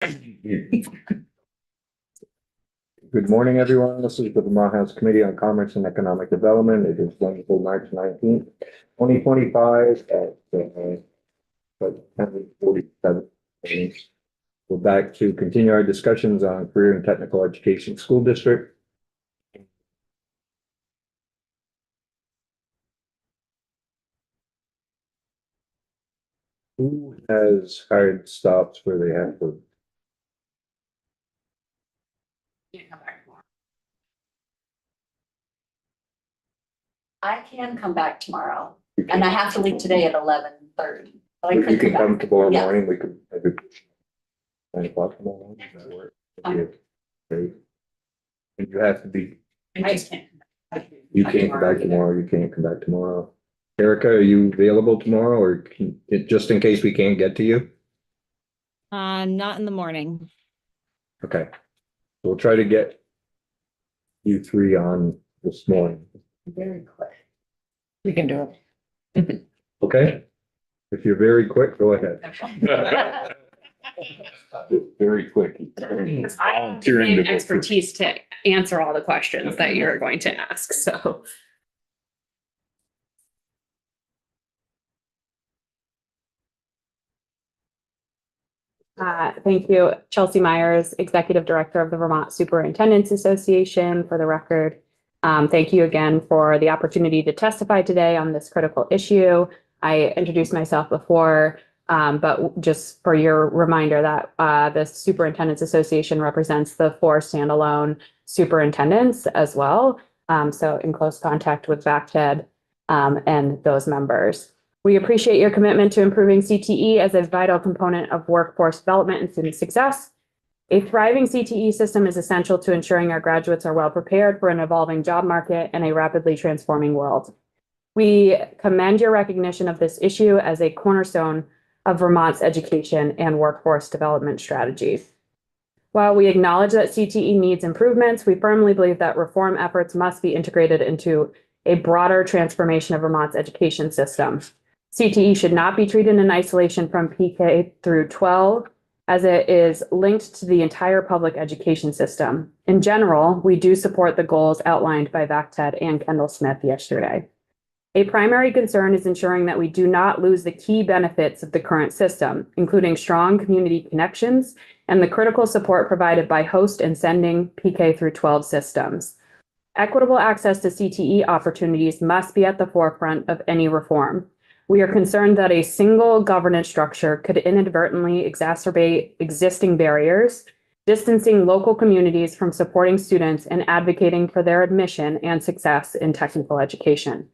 Good morning, everyone. This is the Vermont House Committee on Commerce and Economic Development. It is Wednesday, March 19th, 2025 at 10:47. We're back to continue our discussions on career and technical education school district. Who has hard stops where they have to? Can't come back tomorrow. I can come back tomorrow, and I have to leave today at 11:30. So I You could can come tomorrow Yeah. morning. We could maybe 9 o'clock tomorrow morning. Does that work? Fine. Okay. And you have to be, I just can't. you can't come back tomorrow. You can't come back tomorrow. Erica, are you available tomorrow or just in case we can't get to you? Not in the morning. Okay. We'll try to get you three on this morning. Very quick. We can do it. Okay? If you're very quick, go ahead. Very quick. I have the expertise to answer all the questions that you're going to ask, so. Thank you, Chelsea Myers, Executive Director of the Vermont Superintendents Association, for the record. Thank you again for the opportunity to testify today on this critical issue. I introduced myself before, but just for your reminder that the Superintendents Association represents the 4 standalone superintendents as well. So in close contact with VACTED and those members. We appreciate your commitment to improving CTE as a vital component of workforce development and student success. A thriving CTE system is essential to ensuring our graduates are well prepared for an evolving job market and a rapidly transforming world. We commend your recognition of this issue as a cornerstone of Vermont's education and workforce development strategies. While we acknowledge that CTE needs improvements, we firmly believe that reform efforts must be integrated into a broader transformation of Vermont's education system. CTE should not be treated in isolation from PK through 12, as it is linked to the entire public education system. In general, we do support the goals outlined by VACTED and Kendall Smith yesterday. A primary concern is ensuring that we do not lose the key benefits of the current system, including strong community connections and the critical support provided by host and sending PK through 12 systems. Equitable access to CTE opportunities must be at the forefront of any reform. We are concerned that a single governance structure could inadvertently exacerbate existing barriers, distancing local communities from supporting students and advocating for their admission and success in technical education.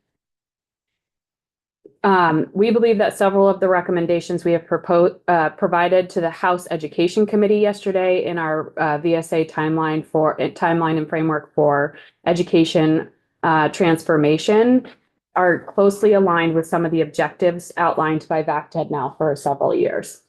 We believe that several of the recommendations we have provided to the House Education Committee yesterday in our VSA timeline and framework for education transformation are closely aligned with some of the objectives outlined by VACTED now for several years.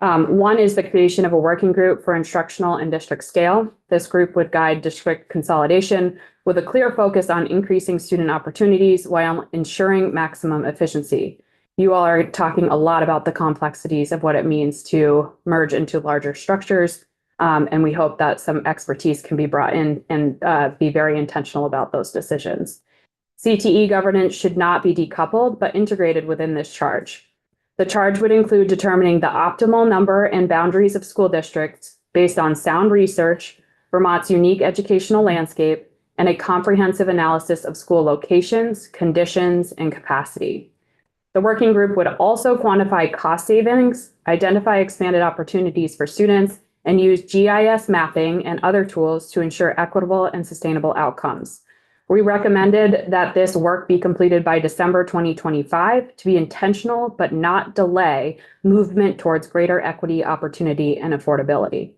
One is the creation of a working group for instructional and district scale. This group would guide district consolidation with a clear focus on increasing student opportunities while ensuring maximum efficiency. You all are talking a lot about the complexities of what it means to merge into larger structures, and we hope that some expertise can be brought in and be very intentional about those decisions. CTE governance should not be decoupled, but integrated within this charge. The charge would include determining the optimal number and boundaries of school districts based on sound research, Vermont's unique educational landscape, and a comprehensive analysis of school locations, conditions, and capacity. The working group would also quantify cost savings, identify expanded opportunities for students, and use GIS mapping and other tools to ensure equitable and sustainable outcomes. We recommended that this work be completed by December 2025 to be intentional but not delay movement towards greater equity, opportunity, and affordability.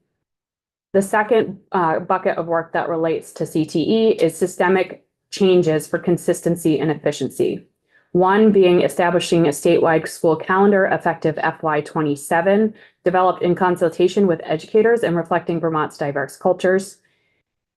The second bucket of work that relates to CTE is systemic changes for consistency and efficiency. One being establishing a statewide school calendar effective FY27, developed in consultation with educators and reflecting Vermont's diverse cultures.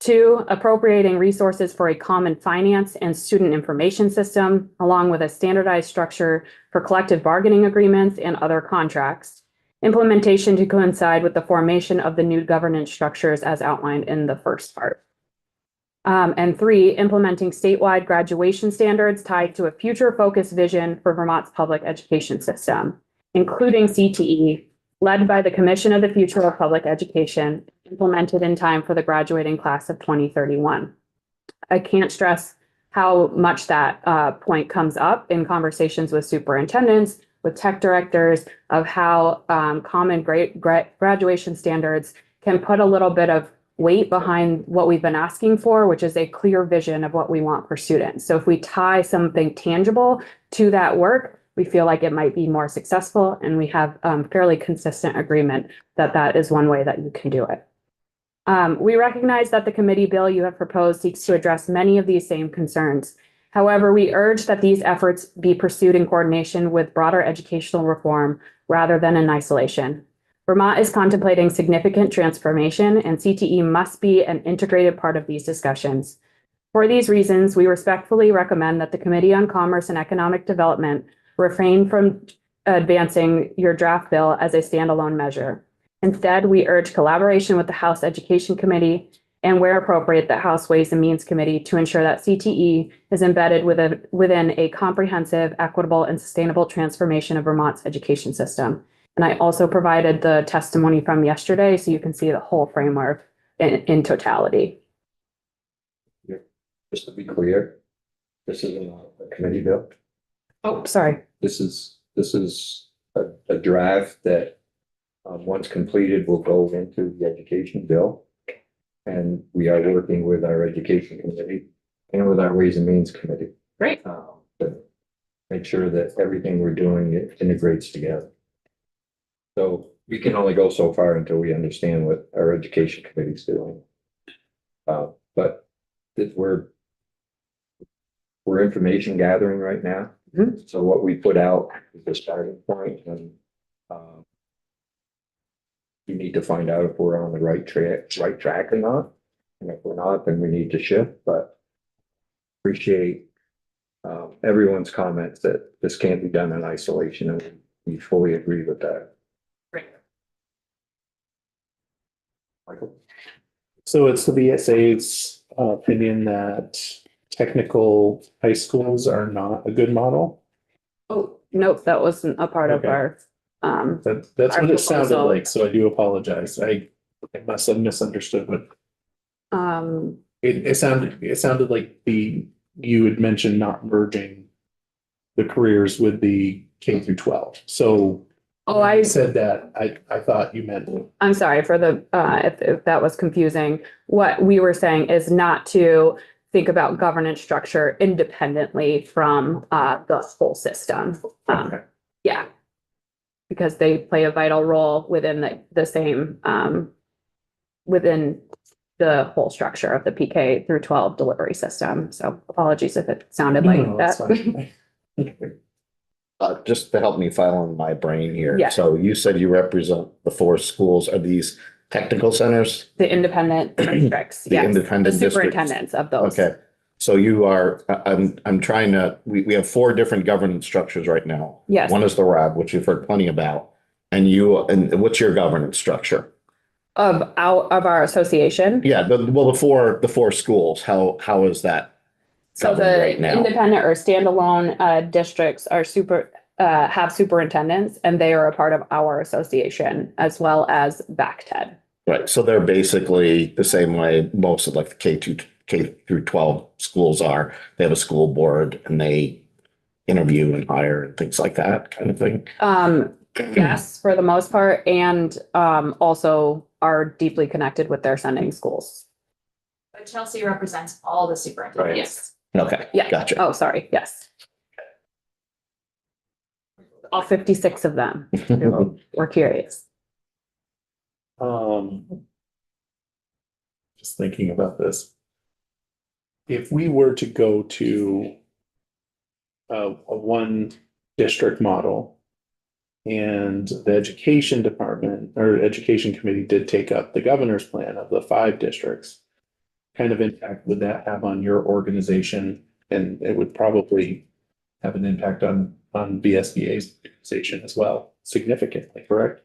2, appropriating resources for a common finance and student information system, along with a standardized structure for collective bargaining agreements and other contracts. implementation to coincide with the formation of the new governance structures as outlined in the first part. And 3, implementing statewide graduation standards tied to a future-focused vision for Vermont's public education system, including CTE, led by the Commission of the Future of Public Education, implemented in time for the graduating class of 2031. I can't stress how much that point comes up in conversations with superintendents, with tech directors, of how common graduation standards can put a little bit of weight behind what we've been asking for, which is a clear vision of what we want for students. So if we tie something tangible to that work, we feel like it might be more successful, and we have fairly consistent agreement that that is one way that you can do it. We recognize that the committee bill you have proposed seeks to address many of these same concerns. However, we urge that these efforts be pursued in coordination with broader educational reform rather than in isolation. Vermont is contemplating significant transformation, and CTE must be an integrated part of these discussions. For these reasons, we respectfully recommend that the Committee on Commerce and Economic Development refrain from advancing your draft bill as a standalone measure. Instead, we urge collaboration with the House Education Committee and, where appropriate, the House Ways and Means Committee to ensure that CTE is embedded within a comprehensive, equitable, and sustainable transformation of Vermont's education system. And I also provided the testimony from yesterday, so you can see the whole framework in totality. Just to be clear, this isn't a committee bill. Oh, sorry. This is a draft that, once completed, will go into the education bill. And we are working with our education committee and with our Ways and Means Committee. Great. To make sure that everything we're doing, it integrates together. So we can only go so far until we understand what our education committee is doing. But we're information gathering right now. Mhm. So what we put out is the starting point, and we need to find out if we're on the right track or not. And if we're not, then we need to shift, but appreciate everyone's comments that this can't be done in isolation, and we fully agree with that. Great. Michael? So it's the VSA's opinion that technical high schools are not a good model. Oh, nope, that wasn't a part of Okay. our, That's Our what it sounded proposal. like, so I do apologize. I must have misunderstood, but it sounded like you had mentioned not merging the careers with the K through 12. So oh, when you said that, I thought you meant, I'm sorry for the, if that was confusing. What we were saying is not to think about governance structure independently from the whole system. okay. Yeah. Because they play a vital role within the same, within the whole structure of the PK through 12 delivery system. So apologies if it sounded like No, that's that. fine. Just to help me file in my brain here. Yeah. So you said you represent the 4 schools. Are these technical centers? The independent districts, The yes. independent The districts. superintendents of those. Okay. So you are, I'm trying to, we have 4 different governance structures right now. Yes. One is the RAB, which you've heard plenty about. And what's your governance structure? Of our association. Yeah, the 4 schools, how is that So governed the right now? independent or standalone districts are have superintendents, and they are a part of our association as well as BACTED. Right, so they're basically the same way most of like the K through 12 schools are. They have a school board and they interview and hire and things like that kind of thing. Yes, for the most part, and also are deeply connected with their sending schools. But Chelsea represents all the superintendents. Yes. Okay, Yeah. gotcha. Oh, sorry. Yes. All 56 of them. We're curious. Just thinking about this. If we were to go to a one district model and the education department or education committee did take up the governor's plan of the 5 districts, kind of impact would that have on your organization? And it would probably have an impact on VSBA's organization as well, significantly, correct?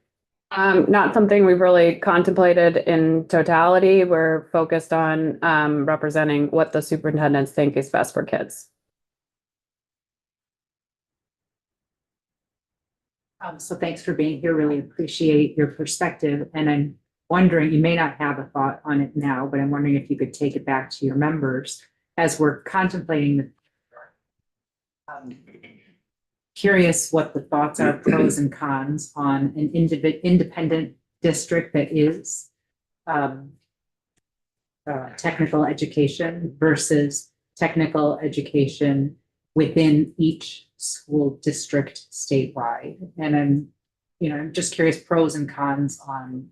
Not something we've really contemplated in totality. We're focused on representing what the superintendents think is best for kids. So thanks for being here. Really appreciate your perspective. And I'm wondering, you may not have a thought on it now, but I'm wondering if you could take it back to your members as we're contemplating the curious what the thoughts are, pros and cons on an independent district that is technical education versus technical education within each school district statewide. And I'm just curious pros and cons on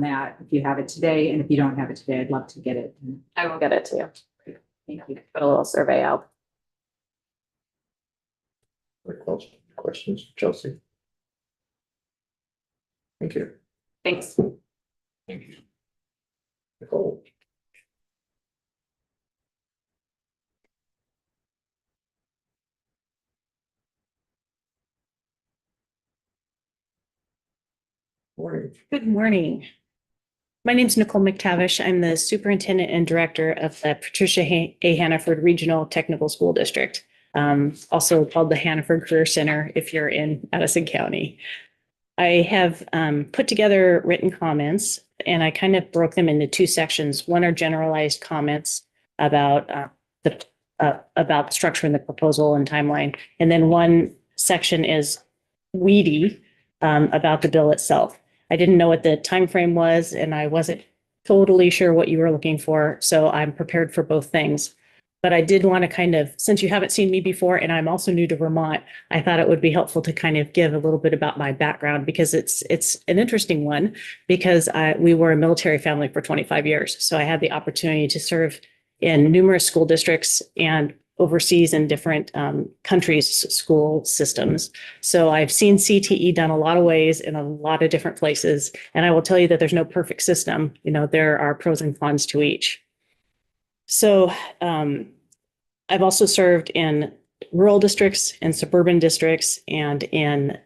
that, if you have it today, and if you don't have it today, I'd love to get it. I will get it to you. Thank you. Put a little survey out. Questions, Chelsea? Thank you. Thanks. Thank you. Nicole? Morning. Good morning. My name is Nicole McTavish. I'm the superintendent and director of the Patricia A. Hannaford Regional Technical School District, also called the Hannaford Career Center if you're in Addison County. I have put together written comments, and I kind of broke them into two sections. One are generalized comments about the structure and the proposal and timeline, and then one section is weedy about the bill itself. I didn't know what the time frame was, and I wasn't totally sure what you were looking for, so I'm prepared for both things. But I did want to kind of, since you haven't seen me before, and I'm also new to Vermont, I thought it would be helpful to kind of give a little bit about my background, because it's an interesting one, because we were a military family for 25 years. So I had the opportunity to serve in numerous school districts and overseas in different countries' school systems. So I've seen CTE done a lot of ways in a lot of different places. And I will tell you that there's no perfect system. You know, there are pros and cons to each. So I've also served in rural districts, in suburban districts, and in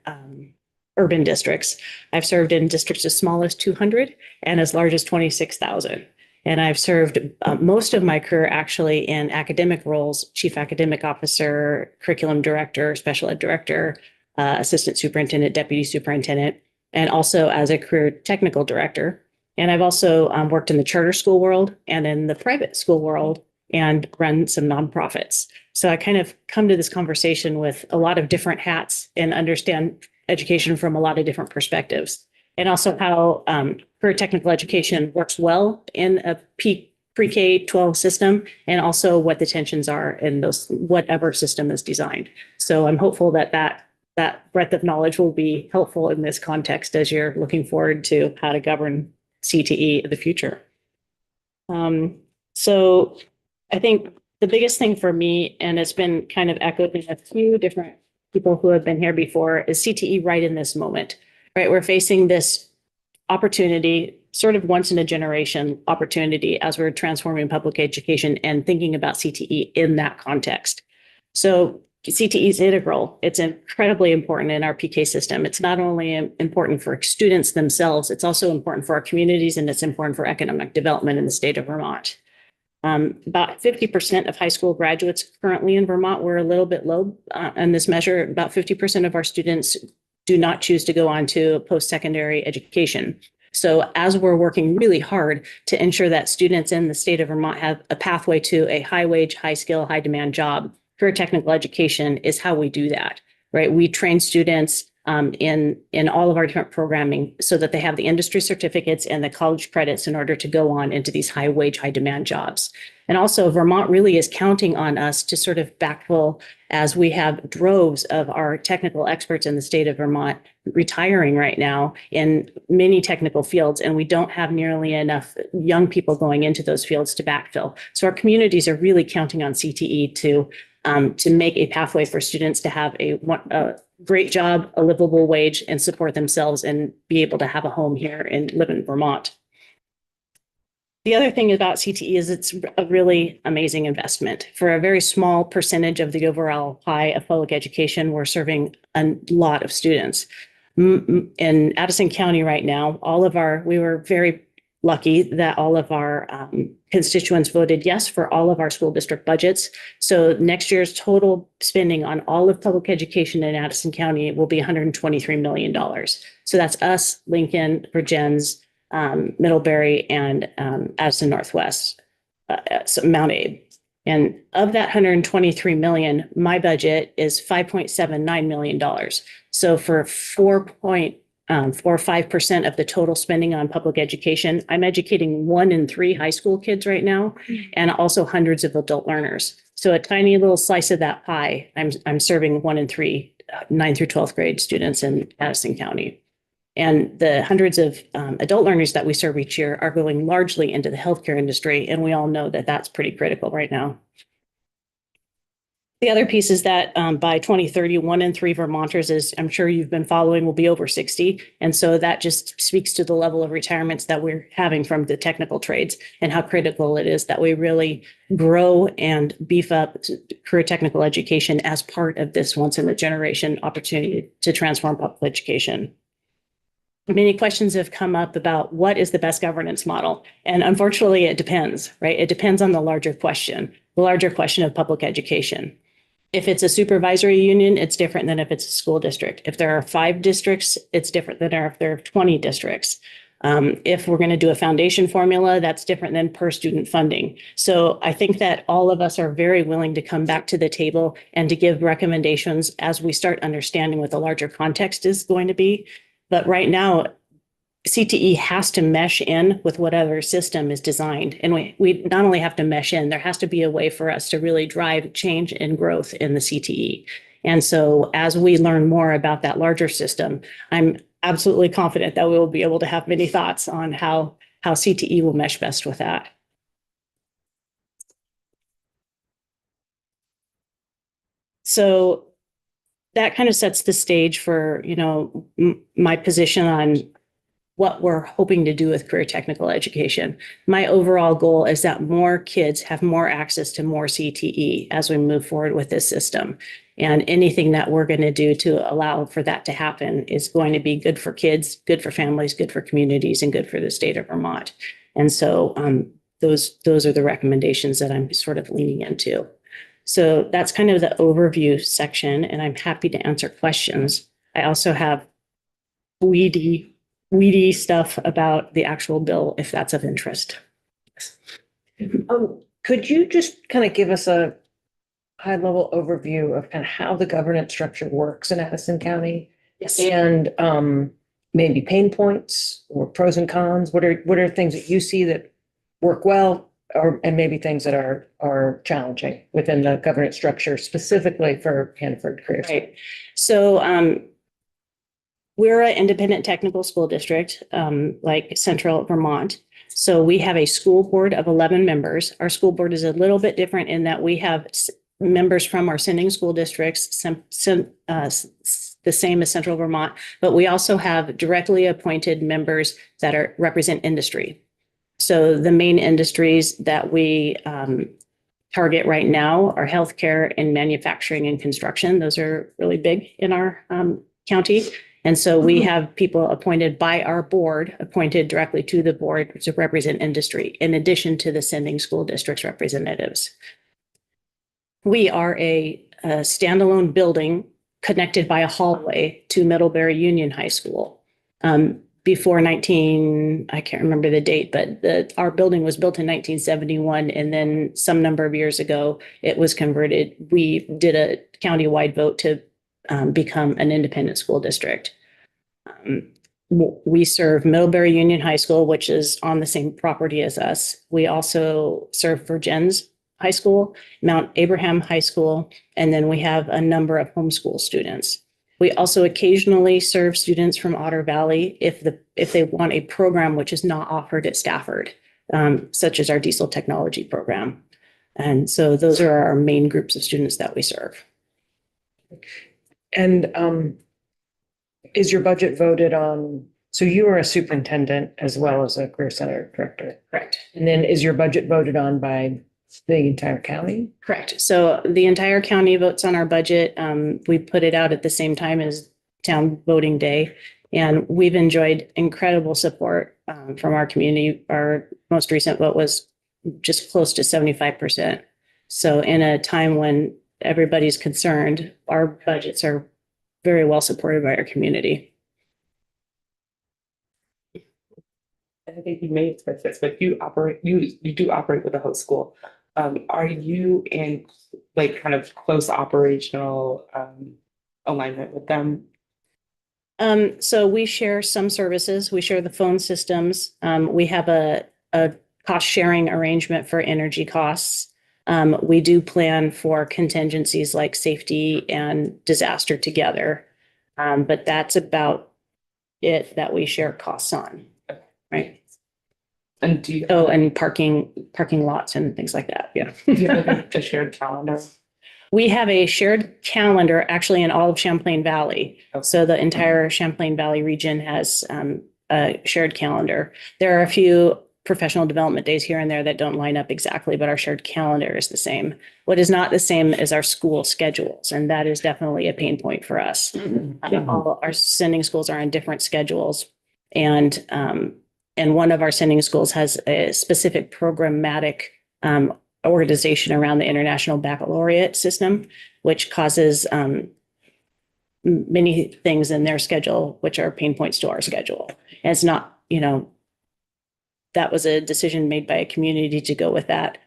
urban districts. I've served in districts as small as 200 and as large as 26,000. And I've served most of my career actually in academic roles: chief academic officer, curriculum director, special ed director, assistant superintendent, deputy superintendent, and also as a career technical director. And I've also worked in the charter school world and in the private school world and run some nonprofits. So I kind of come to this conversation with a lot of different hats and understand education from a lot of different perspectives. And also how career technical education works well in a pre-K-12 system, and also what the tensions are in those, whatever system is designed. So I'm hopeful that that breadth of knowledge will be helpful in this context as you're looking forward to how to govern CTE in the future. So I think the biggest thing for me, and it's been kind of echoed in a few different people who have been here before, is CTE right in this moment. Right, we're facing this opportunity, sort of once in a generation opportunity, as we're transforming public education and thinking about CTE in that context. So CTE is integral. It's incredibly important in our PK system. It's not only important for students themselves, it's also important for our communities, and it's important for economic development in the state of Vermont. About 50% of high school graduates currently in Vermont, we're a little bit low on this measure. About 50% of our students do not choose to go on to post-secondary education. So as we're working really hard to ensure that students in the state of Vermont have a pathway to a high wage, high skill, high demand job, career technical education is how we do that, right? We train students in all of our different programming so that they have the industry certificates and the college credits in order to go on into these high wage, high demand jobs. And also Vermont really is counting on us to sort of backfill, as we have droves of our technical experts in the state of Vermont retiring right now in many technical fields, and we don't have nearly enough young people going into those fields to backfill. So our communities are really counting on CTE to make a pathway for students to have a great job, a livable wage, and support themselves and be able to have a home here and live in Vermont. The other thing about CTE is it's a really amazing investment. For a very small percentage of the overall pie of public education, we're serving a lot of students. In Addison County right now, we were very lucky that all of our constituents voted yes for all of our school district budgets. So next year's total spending on all of public education in Addison County will be $123 million. So that's us, Lincoln, Virgins, Middlebury, and Addison Northwest, so Mount Abe. And of that 123 million, my budget is $5.79 million. So for 4.45% of the total spending on public education, I'm educating 1 in 3 high school kids right now, and also hundreds of adult learners. So a tiny little slice of that pie, I'm serving 1 in 3 9th through 12th grade students in Addison County. And the hundreds of adult learners that we serve each year are going largely into the healthcare industry. And we all know that that's pretty critical right now. The other piece is that by 2030, 1 in 3 Vermonters, as I'm sure you've been following, will be over 60. And so that just speaks to the level of retirements that we're having from the technical trades and how critical it is that we really grow and beef up career technical education as part of this once in a generation opportunity to transform public education. Many questions have come up about what is the best governance model. And unfortunately, it depends, right? It depends on the larger question of public education. If it's a supervisory union, it's different than if it's a school district. If there are 5 districts, it's different than if there are 20 districts. If we're going to do a foundation formula, that's different than per student funding. So I think that all of us are very willing to come back to the table and to give recommendations as we start understanding what the larger context is going to be. But right now, CTE has to mesh in with whatever system is designed. And we not only have to mesh in, there has to be a way for us to really drive change and growth in the CTE. And so as we learn more about that larger system, I'm absolutely confident that we will be able to have many thoughts on how CTE will mesh best with that. So that kind of sets the stage for, my position on what we're hoping to do with career technical education. My overall goal is that more kids have more access to more CTE as we move forward with this system. And anything that we're going to do to allow for that to happen is going to be good for kids, good for families, good for communities, and good for the state of Vermont. And so those are the recommendations that I'm sort of leaning into. So that's kind of the overview section, and I'm happy to answer questions. I also have weedy stuff about the actual bill, if that's of interest. Could you just kind of give us a high level overview of kind of how the governance structure works in Addison County? Yes. And maybe pain points or pros and cons? What are things that you see that work well, and maybe things that are challenging within the governance structure, specifically for Hannaford Career Center? Right. So we're an independent technical school district, like Central Vermont. So we have a school board of 11 members. Our school board is a little bit different in that we have members from our sending school districts, the same as Central Vermont, but we also have directly appointed members that represent industry. So the main industries that we target right now are healthcare and manufacturing and construction. Those are really big in our county. And so we have people appointed by our board, appointed directly to the board to represent industry, in addition to the sending school districts representatives. We are a standalone building connected by a hallway to Middlebury Union High School. Before I can't remember the date, but our building was built in 1971. And then some number of years ago, it was converted. We did a countywide vote to become an independent school district. We serve Middlebury Union High School, which is on the same property as us. We also serve Virgins High School, Mount Abraham High School, and then we have a number of homeschool students. We also occasionally serve students from Otter Valley if they want a program which is not offered at Stafford, such as our diesel technology program. And so those are our main groups of students that we serve. And is your budget voted on? So you are a superintendent as well as a career center director. Correct. And then is your budget voted on by the entire county? Correct. So the entire county votes on our budget. We put it out at the same time as town voting day. And we've enjoyed incredible support from our community. Our most recent vote was just close to 75%. So in a time when everybody's concerned, our budgets are very well supported by our community. I think you may express this, but you do operate with a host school. Are you in like kind of close operational alignment with them? So we share some services. We share the phone systems. We have a cost sharing arrangement for energy costs. We do plan for contingencies like safety and disaster together. But that's about it that we share costs on, right? And do you, Oh, and parking lots and things like that. Yeah. do you have a shared calendar? We have a shared calendar actually in all of Champlain Valley. So the entire Champlain Valley region has a shared calendar. There are a few professional development days here and there that don't line up exactly, but our shared calendar is the same. What is not the same is our school schedules, and that is definitely a pain point for us. All our sending schools are on different schedules, and one of our sending schools has a specific programmatic organization around the International Baccalaureate system, which causes many things in their schedule, which are pain points to our schedule. And it's not, that was a decision made by a community to go with that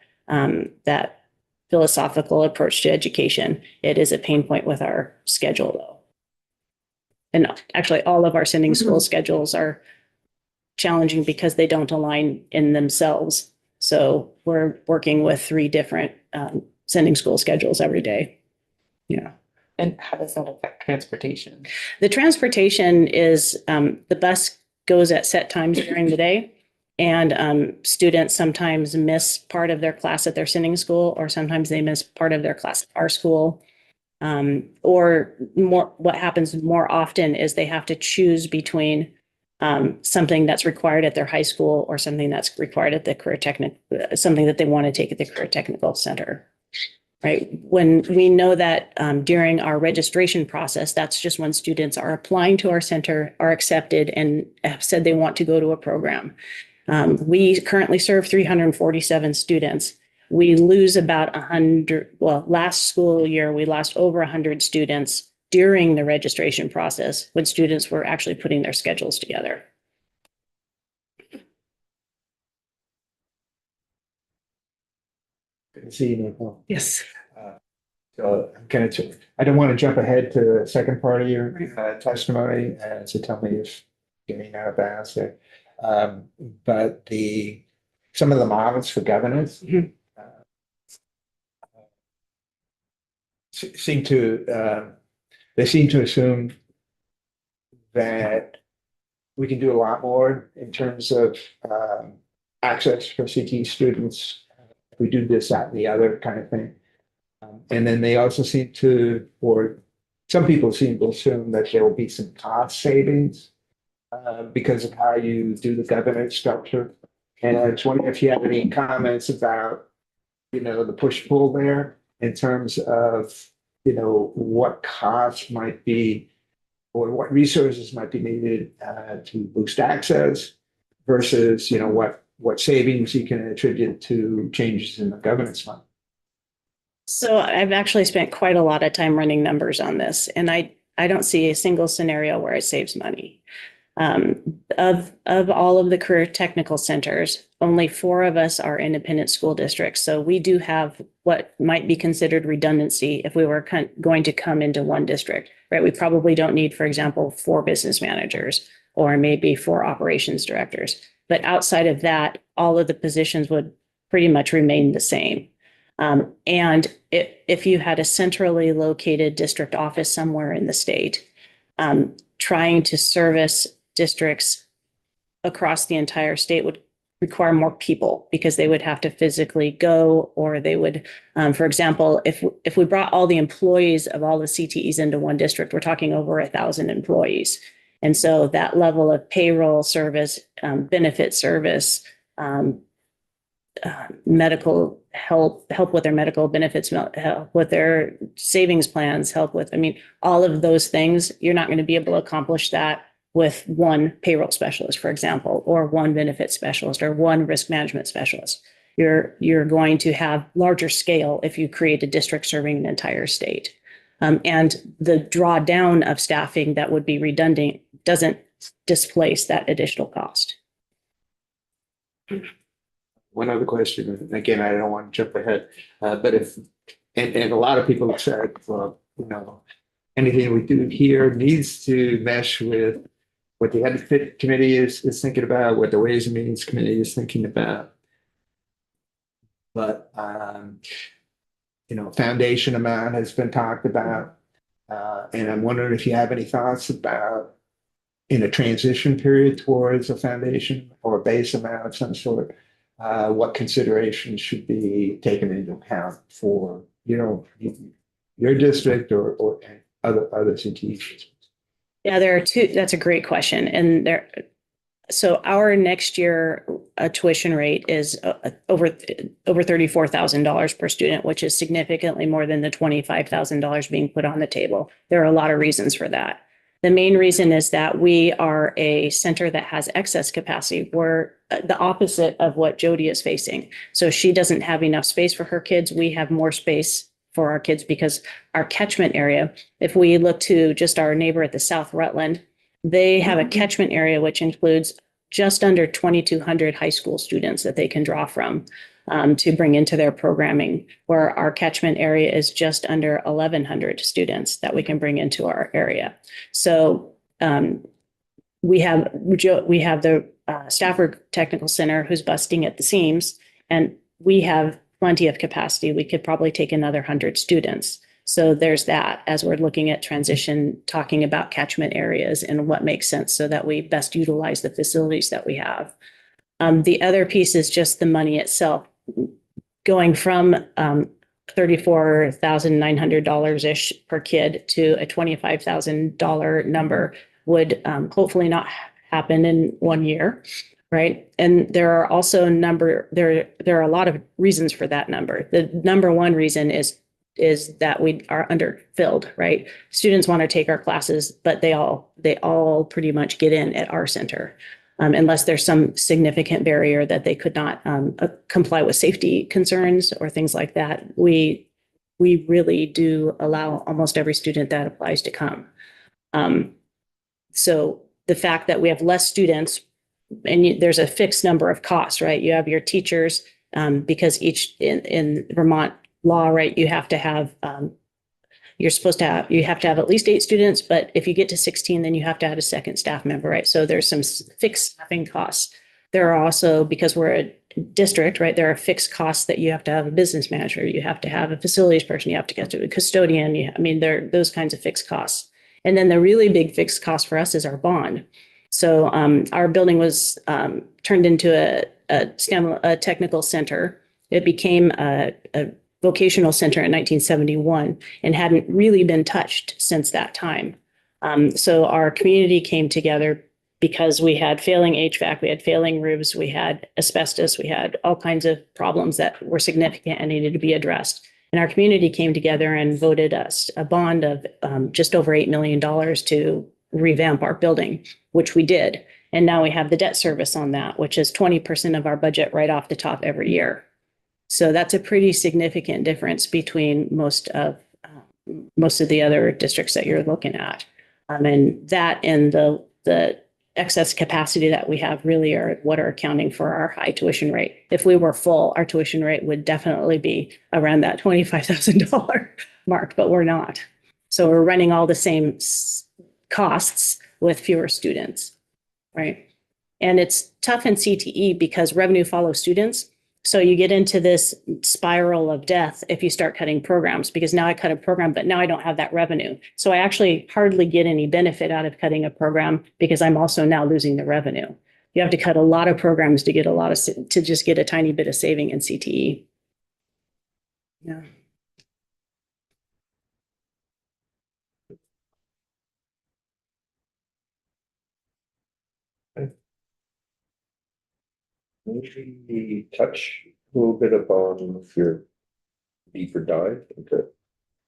philosophical approach to education. It is a pain point with our schedule, though. And actually, all of our sending school schedules are challenging because they don't align in themselves. So we're working with 3 different sending school schedules every day. Yeah. And how does that affect transportation? The transportation is the bus goes at set times during the day. And students sometimes miss part of their class at their sending school, or sometimes they miss part of their class at our school. Or more, what happens more often is they have to choose between something that's required at their high school or something that's required at the something that they want to take at the career technical center. Right. When we know that during our registration process, that's just when students are applying to our center, are accepted, and have said they want to go to a program. We currently serve 347 students. We lose about 100. Well, last school year, we lost over 100 students during the registration process when students were actually putting their schedules together. Good to see you, Nicole. Yes. So I don't want to jump ahead to the second part of your testimony, so tell me if getting out of bounds there. But some of the models for governance seem to assume that we can do a lot more in terms of access for CTE students. We do this, that, and the other kind of thing. And then they also seem to, or some people seem to assume that there will be some cost savings because of how you do the governance structure. And I was wondering if you have any comments about, the push-pull there in terms of, what costs might be or what resources might be needed to boost access versus, what savings you can attribute to changes in the governance fund. So I've actually spent quite a lot of time running numbers on this, and I don't see a single scenario where it saves money. Of all of the career technical centers, only 4 of us are independent school districts. So we do have what might be considered redundancy if we were going to come into one district, right? We probably don't need, for example, 4 business managers or maybe 4 operations directors. But outside of that, all of the positions would pretty much remain the same. And if you had a centrally located district office somewhere in the state, trying to service districts across the entire state would require more people because they would have to physically go, or they would, for example, if we brought all the employees of all the CTEs into one district, we're talking over 1,000 employees. And so that level of payroll service, benefit service, medical help with their medical benefits, help with their savings plans, help with, I mean, all of those things, you're not going to be able to accomplish that with one payroll specialist, for example, or one benefit specialist or one risk management specialist. You're going to have larger scale if you create a district serving an entire state. And the drawdown of staffing that would be redundant doesn't displace that additional cost. One other question, and again, I don't want to jump ahead, but if, and a lot of people have said, well, you know, anything we do here needs to mesh with what the Ed Fit Committee is thinking about, what the Ways and Means Committee is thinking about. But, you know, foundation amount has been talked about. And I'm wondering if you have any thoughts about in a transition period towards a foundation or a base amount of some sort, what considerations should be taken into account for, you know, your district or other CTEs? Yeah, there are two. That's a great question. And so our next year tuition rate is over $34,000 per student, which is significantly more than the $25,000 being put on the table. There are a lot of reasons for that. The main reason is that we are a center that has excess capacity. We're the opposite of what Jody is facing. So she doesn't have enough space for her kids. We have more space for our kids because our catchment area, if we look to just our neighbor at the South Rutland, they have a catchment area which includes just under 2,200 high school students that they can draw from to bring into their programming, where our catchment area is just under 1,100 students that we can bring into our area. So we have the Stafford Technical Center who's busting at the seams, and we have plenty of capacity. We could probably take another 100 students. So there's that as we're looking at transition, talking about catchment areas and what makes sense so that we best utilize the facilities that we have. The other piece is just the money itself. Going from $34,900-ish per kid to a $25,000 number would hopefully not happen in 1 year, right? And there are also there are a lot of reasons for that number. The number one reason is that we are underfilled, right? Students want to take our classes, but they all pretty much get in at our center. Unless there's some significant barrier that they could not comply with safety concerns or things like that, we really do allow almost every student that applies to come. So the fact that we have less students and there's a fixed number of costs, right? You have your teachers because in Vermont law, right, you have to have you have to have at least 8 students, but if you get to 16, then you have to add a second staff member, right? So there's some fixed staffing costs. There are also, because we're a district, right, there are fixed costs that you have to have a business manager, you have to have a facilities person, you have to get to a custodian. There are those kinds of fixed costs. And then the really big fixed cost for us is our bond. So our building was turned into a technical center. It became a vocational center in 1971 and hadn't really been touched since that time. So our community came together because we had failing HVAC, we had failing roofs, we had asbestos, we had all kinds of problems that were significant and needed to be addressed. And our community came together and voted us a bond of just over $8 million to revamp our building, which we did. And now we have the debt service on that, which is 20% of our budget right off the top every year. So that's a pretty significant difference between most of the other districts that you're looking at. And that and the excess capacity that we have really are what are accounting for our high tuition rate. If we were full, our tuition rate would definitely be around that $25,000 mark, but we're not. So we're running all the same costs with fewer students, right? And it's tough in CTE because revenue follows students. So you get into this spiral of death if you start cutting programs, because now I cut a program, but now I don't have that revenue. So I actually hardly get any benefit out of cutting a program because I'm also now losing the revenue. You have to cut a lot of programs to get to just get a tiny bit of saving in CTE. Yeah. Maybe touch a little bit upon your deeper dive into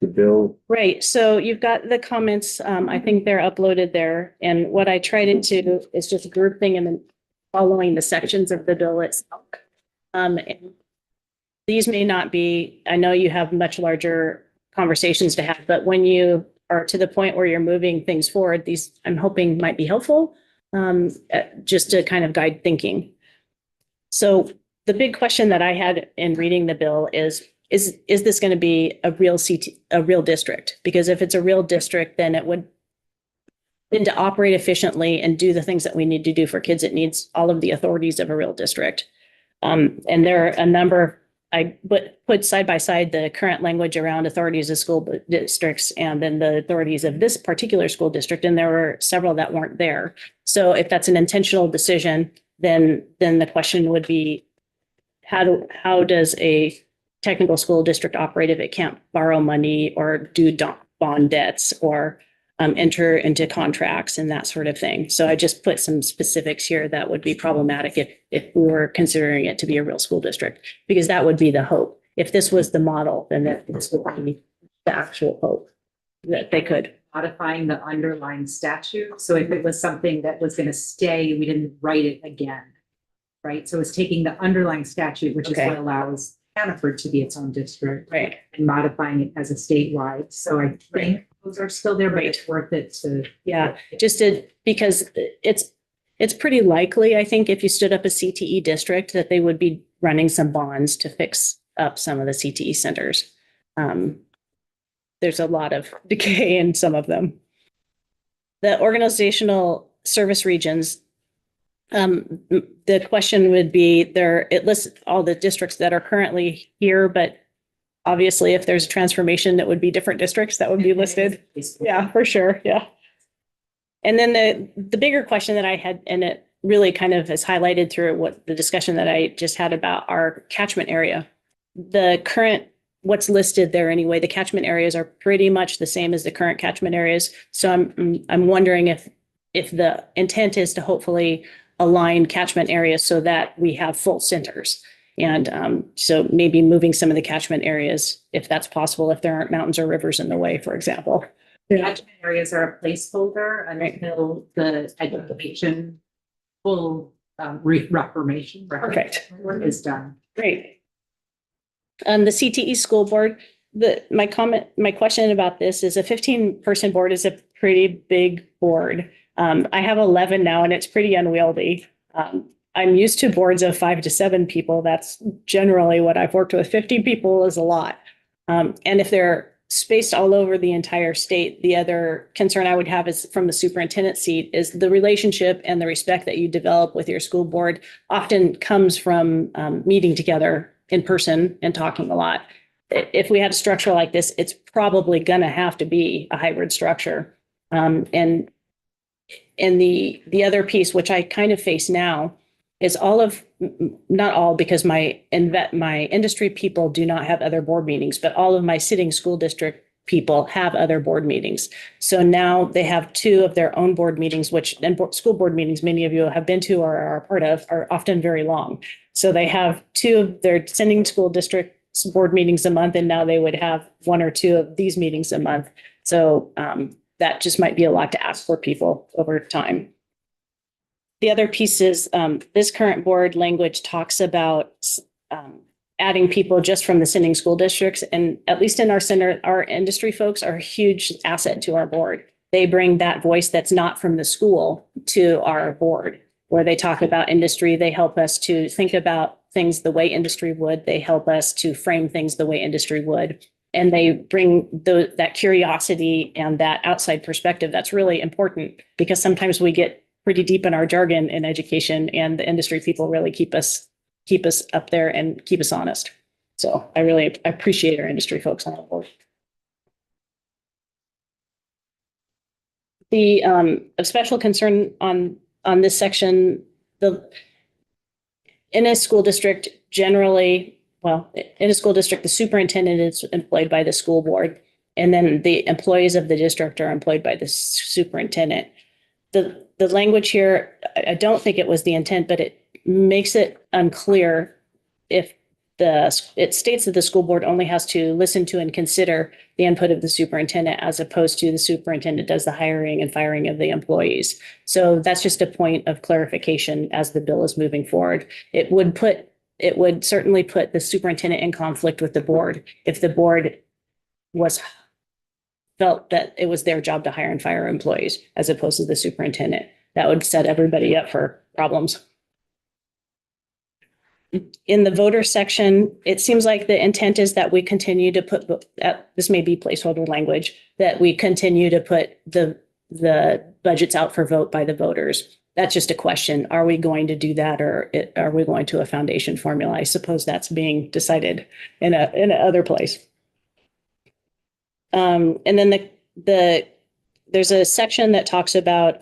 the bill. Right, so you've got the comments, I think they're uploaded there, and what I tried to do is just grouping and then following the sections of the bill itself. And these may not be, I know you have much larger conversations to have, but when you are to the point where you're moving things forward, these I'm hoping might be helpful, just to kind of guide thinking. So the big question that I had in reading the bill is this going to be a real district? Because if it's a real district, then to operate efficiently and do the things that we need to do for kids, it needs all of the authorities of a real district. And there are a number, I put side by side the current language around authorities of school districts and then the authorities of this particular school district, and there were several that weren't there. So if that's an intentional decision, then the question would be, how does a technical school district operate if it can't borrow money or do bond debts or enter into contracts and that sort of thing? So I just put some specifics here that would be problematic if we were considering it to be a real school district, because that would be the hope. If this was the model, then this would be the actual hope that they could. Modifying the underlying statute. So if it was something that was going to stay, we didn't write it again. Right? So it's taking the underlying statute, which is what allows Hannaford to be its own district. Right. And modifying it as a statewide. So I think those are still there, but it's worth it to. Yeah, because it's pretty likely, I think, if you stood up a CTE district, that they would be running some bonds to fix up some of the CTE centers. There's a lot of decay in some of them. The organizational service regions, the question would be it lists all the districts that are currently here, but obviously if there's a transformation, it would be different districts that would be listed. Yeah, for sure. Yeah. And then the bigger question that I had, and it really kind of is highlighted through what the discussion that I just had about our catchment area. The current, what's listed there anyway, the catchment areas are pretty much the same as the current catchment areas. So I'm wondering if the intent is to hopefully align catchment areas so that we have full centers. And so maybe moving some of the catchment areas, if that's possible, if there aren't mountains or rivers in the way, for example. Catchment areas are a placeholder until the education full reformation. Perfect. Is done. Great. The CTE school board, my question about this is a 15-person board is a pretty big board. I have 11 now and it's pretty unwieldy. I'm used to boards of 5 to 7 people. That's generally what I've worked with. 15 people is a lot. And if they're spaced all over the entire state, the other concern I would have is from the superintendent seat is the relationship and the respect that you develop with your school board often comes from meeting together in person and talking a lot. If we had a structure like this, it's probably going to have to be a hybrid structure. And the other piece, which I kind of face now, is not all, because my industry people do not have other board meetings, but all of my sitting school district people have other board meetings. So now they have 2 of their own board meetings, school board meetings many of you have been to or are a part of are often very long. So they have 2 of their sending school district board meetings a month, and now they would have 1 or 2 of these meetings a month. So that just might be a lot to ask for people over time. The other piece is this current board language talks about adding people just from the sending school districts. And at least in our center, our industry folks are a huge asset to our board. They bring that voice that's not from the school to our board, where they talk about industry. They help us to think about things the way industry would. They help us to frame things the way industry would. And they bring that curiosity and that outside perspective. That's really important because sometimes we get pretty deep in our jargon in education, and the industry people really keep us up there and keep us honest. So I really appreciate our industry folks on the board. The of special concern on this section, in a school district, generally, in a school district, the superintendent is employed by the school board, and then the employees of the district are employed by the superintendent. The language here, I don't think it was the intent, but it makes it unclear if it states that the school board only has to listen to and consider the input of the superintendent as opposed to the superintendent does the hiring and firing of the employees. So that's just a point of clarification as the bill is moving forward. It would certainly put the superintendent in conflict with the board if the board felt that it was their job to hire and fire employees as opposed to the superintendent. That would set everybody up for problems. In the voter section, it seems like the intent is that we continue to put, this may be placeholder language, that we continue to put the budgets out for vote by the voters. That's just a question. Are we going to do that, or are we going to a foundation formula? I suppose that's being decided in a other place. And then there's a section that talks about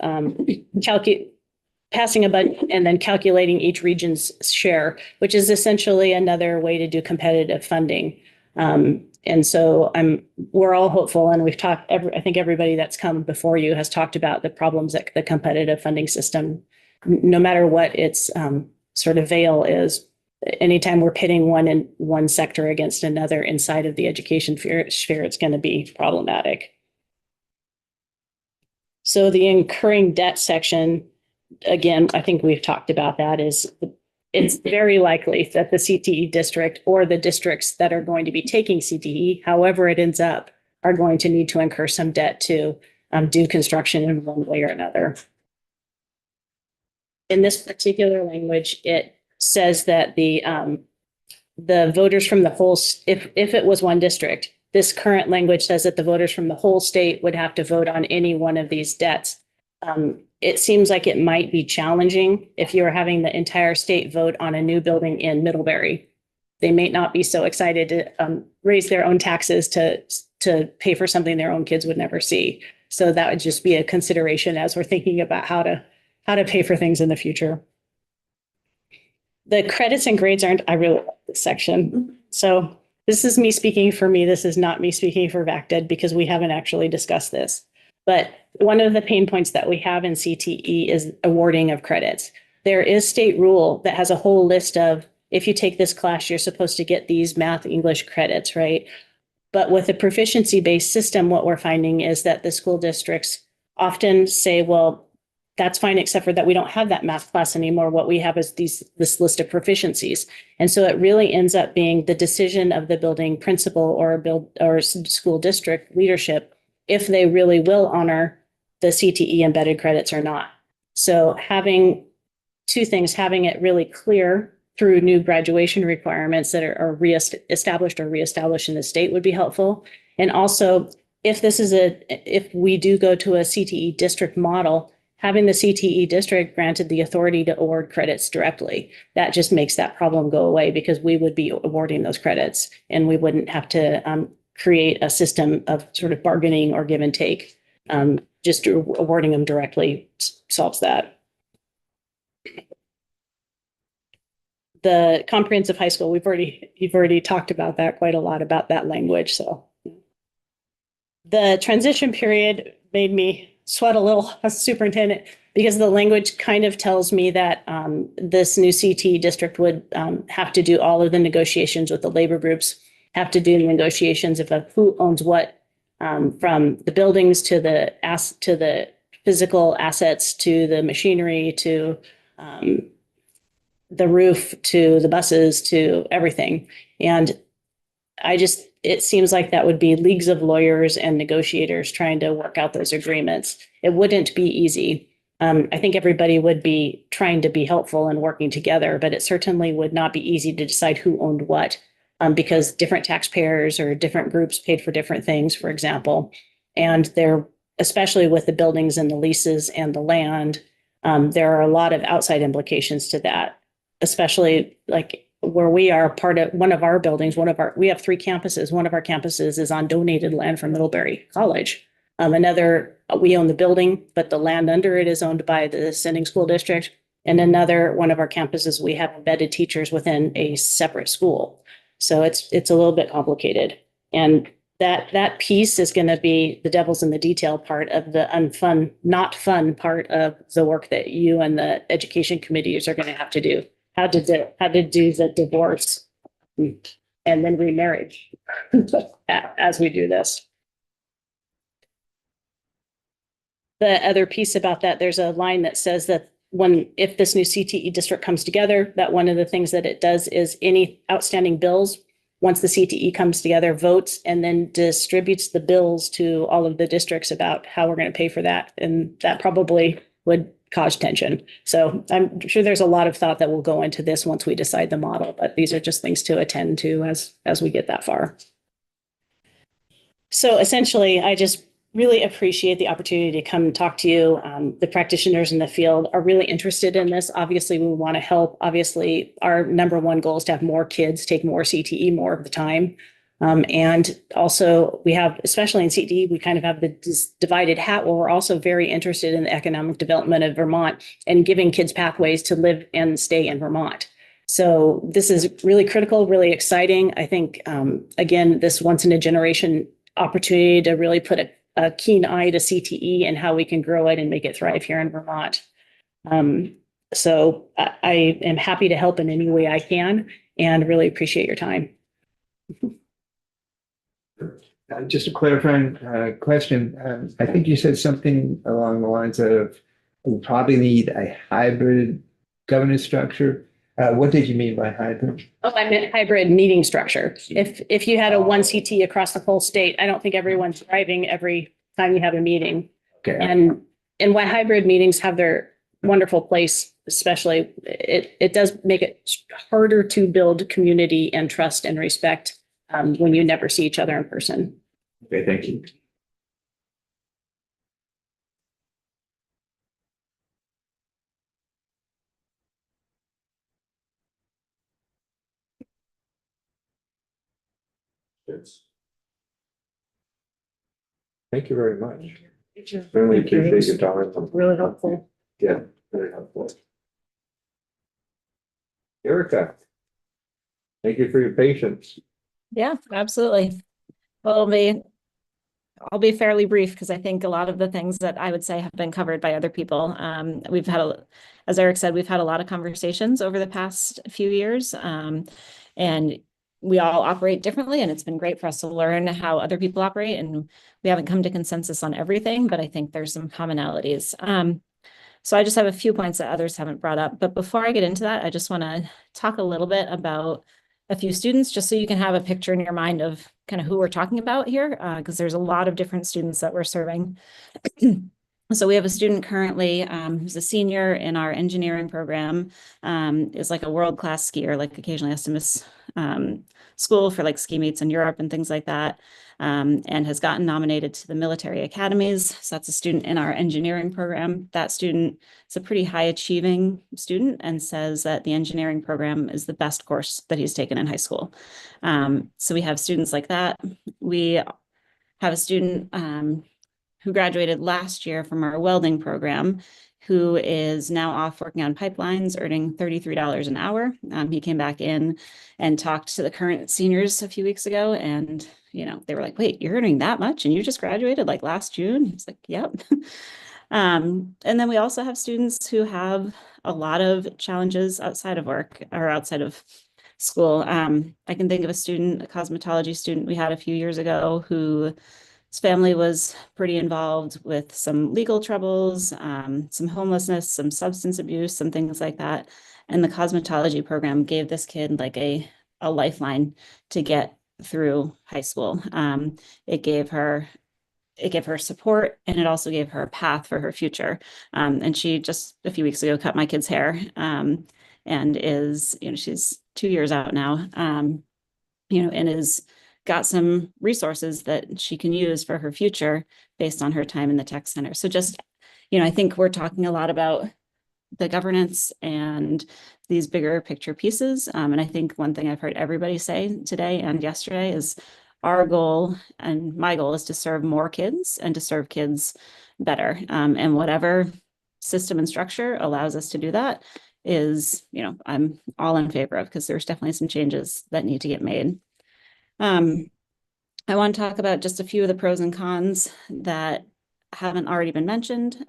passing a budget and then calculating each region's share, which is essentially another way to do competitive funding. And so we're all hopeful, and we've talked, I think everybody that's come before you has talked about the problems that the competitive funding system, no matter what its sort of veil is, anytime we're pitting one sector against another inside of the education sphere, it's going to be problematic. So the incurring debt section, again, I think we've talked about that, it's very likely that the CTE district or the districts that are going to be taking CTE, however it ends up, are going to need to incur some debt to do construction in one way or another. In this particular language, it says that the voters from the whole, if it was one district, this current language says that the voters from the whole state would have to vote on any one of these debts. It seems like it might be challenging if you're having the entire state vote on a new building in Middlebury. They may not be so excited to raise their own taxes to pay for something their own kids would never see. So that would just be a consideration as we're thinking about how to pay for things in the future. The credits and grades I really like this section. So this is me speaking for me. This is not me speaking for VACTED because we haven't actually discussed this. But one of the pain points that we have in CTE is awarding of credits. There is state rule that has a whole list of, if you take this class, you're supposed to get these math, English credits, right? But with a proficiency-based system, what we're finding is that the school districts often say, well, that's fine, except for that we don't have that math class anymore. What we have is this list of proficiencies. And so it really ends up being the decision of the building principal or school district leadership if they really will honor the CTE embedded credits or not. So having two things, having it really clear through new graduation requirements that are established in the state would be helpful. And also, if we do go to a CTE district model, having the CTE district granted the authority to award credits directly, that just makes that problem go away because we would be awarding those credits and we wouldn't have to create a system of sort of bargaining or give and take. Just awarding them directly solves that. The comprehensive high school, you've already talked about that quite a lot, about that language. So the transition period made me sweat a little as a superintendent because the language kind of tells me that this new CTE district would have to do all of the negotiations with the labor groups, have to do negotiations of who owns what, from the buildings to the physical assets, to the machinery, to the roof, to the buses, to everything. And it seems like that would be leagues of lawyers and negotiators trying to work out those agreements. It wouldn't be easy. I think everybody would be trying to be helpful and working together, but it certainly would not be easy to decide who owned what. Because different taxpayers or different groups paid for different things, for example. And especially with the buildings and the leases and the land, there are a lot of outside implications to that, especially like where we are part of one of our buildings, we have 3 campuses. One of our campuses is on donated land from Middlebury College. Another, we own the building, but the land under it is owned by the sending school district. And another one of our campuses, we have embedded teachers within a separate school. So it's a little bit complicated. And that piece is going to be the devil's in the detail part of the not fun part of the work that you and the education committees are going to have to do. How to do the divorce and then remarriage as we do this. The other piece about that, there's a line that says that if this new CTE district comes together, that one of the things that it does is any outstanding bills, once the CTE comes together, votes and then distributes the bills to all of the districts about how we're going to pay for that. And that probably would cause tension. So I'm sure there's a lot of thought that will go into this once we decide the model, but these are just things to attend to as we get that far. So essentially, I just really appreciate the opportunity to come and talk to you. The practitioners in the field are really interested in this. Obviously, we want to help. Obviously, our number one goal is to have more kids take more CTE more of the time. And also we have, especially in CTE, we kind of have the divided hat where we're also very interested in the economic development of Vermont and giving kids pathways to live and stay in Vermont. So this is really critical, really exciting. I think, again, this once in a generation opportunity to really put a keen eye to CTE and how we can grow it and make it thrive here in Vermont. So I am happy to help in any way I can and really appreciate your time. Just a clarifying question. I think you said something along the lines of we probably need a hybrid governance structure. What did you mean by hybrid? Oh, I meant hybrid meeting structure. If you had a one CT across the whole state, I don't think everyone's thriving every time you have a meeting. Okay. And why hybrid meetings have their wonderful place, especially it does make it harder to build community and trust and respect when you never see each other in person. Okay, thank you. Yes. Thank you very much. Really appreciate your time. Really helpful. Yeah, very helpful. Erica. Thank you for your patience. Yeah, absolutely. Well, I'll be fairly brief because I think a lot of the things that I would say have been covered by other people. We've had, as Eric said, we've had a lot of conversations over the past few years, and we all operate differently, and it's been great for us to learn how other people operate, and we haven't come to consensus on everything, but I think there's some commonalities. So I just have a few points that others haven't brought up, but before I get into that, I just want to talk a little bit about a few students, just so you can have a picture in your mind of kind of who we're talking about here, because there's a lot of different students that we're serving. So we have a student currently who's a senior in our engineering program, is like a world-class skier, like occasionally has to miss school for like ski meets in Europe and things like that, and has gotten nominated to the military academies. So that's a student in our engineering program. That student is a pretty high achieving student and says that the engineering program is the best course that he's taken in high school. So we have students like that. We have a student who graduated last year from our welding program, who is now off working on pipelines, earning $33 an hour. He came back in and talked to the current seniors a few weeks ago, and they were like, "Wait, you're earning that much, and you just graduated like last June?" He's like, "Yep." And then we also have students who have a lot of challenges outside of work or outside of school. I can think of a student, a cosmetology student we had a few years ago, who his family was pretty involved with some legal troubles, some homelessness, some substance abuse, some things like that. And the cosmetology program gave this kid like a lifeline to get through high school. It gave her support, and it also gave her a path for her future. And she just a few weeks ago cut my kid's hair, and is, she's 2 years out now, and is got some resources that she can use for her future based on her time in the tech center. So just, I think we're talking a lot about the governance and these bigger picture pieces. And I think one thing I've heard everybody say today and yesterday is our goal, and my goal, is to serve more kids and to serve kids better. And whatever system and structure allows us to do that is, I'm all in favor of, because there's definitely some changes that need to get made. I want to talk about just a few of the pros and cons that haven't already been mentioned.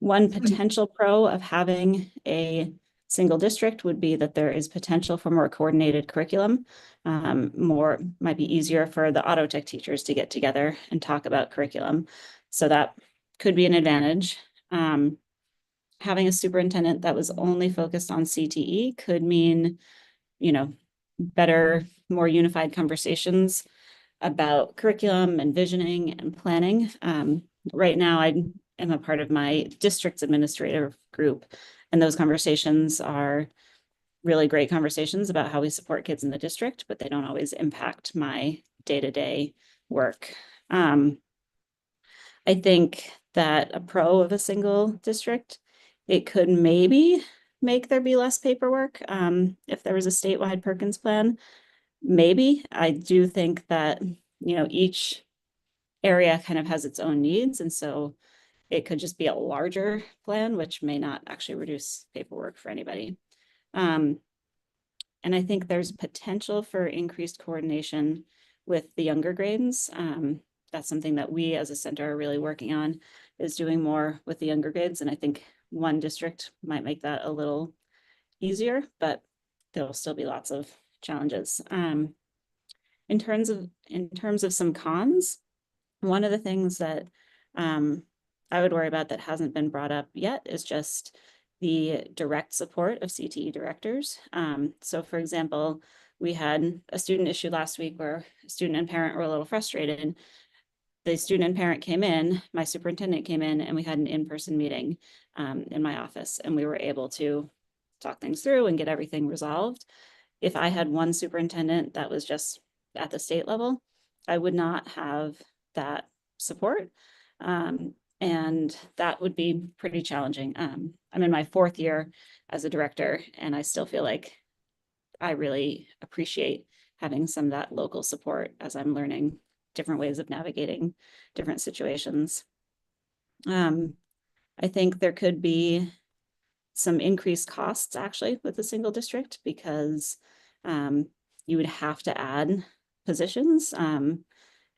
One potential pro of having a Single district would be that there is potential for more coordinated curriculum. Might be easier for the auto tech teachers to get together and talk about curriculum. So that could be an advantage. Having a superintendent that was only focused on CTE could mean, better, more unified conversations about curriculum and visioning and planning. Right now, I am a part of my district's administrative group, and those conversations are really great conversations about how we support kids in the district, but they don't always impact my day-to-day work. I think that a pro of a single district, it could maybe make there be less paperwork. If there was a statewide Perkins plan, maybe. I do think that, each area kind of has its own needs. And so it could just be a larger plan, which may not actually reduce paperwork for anybody. And I think there's potential for increased coordination with the younger grades. That's something that we as a center are really working on, is doing more with the younger grades. And I think one district might make that a little easier, but there'll still be lots of challenges. In terms of some cons, one of the things that I would worry about that hasn't been brought up yet is just the direct support of CTE directors. So for example, we had a student issue last week where a student and parent were a little frustrated. The student and parent came in, my superintendent came in, and we had an in-person meeting in my office, and we were able to talk things through and get everything resolved. If I had one superintendent that was just at the state level, I would not have that support. And that would be pretty challenging. I'm in my 4th year as a director, and I still feel like I really appreciate having some of that local support as I'm learning different ways of navigating different situations. I think there could be some increased costs actually with a single district, because you would have to add positions. And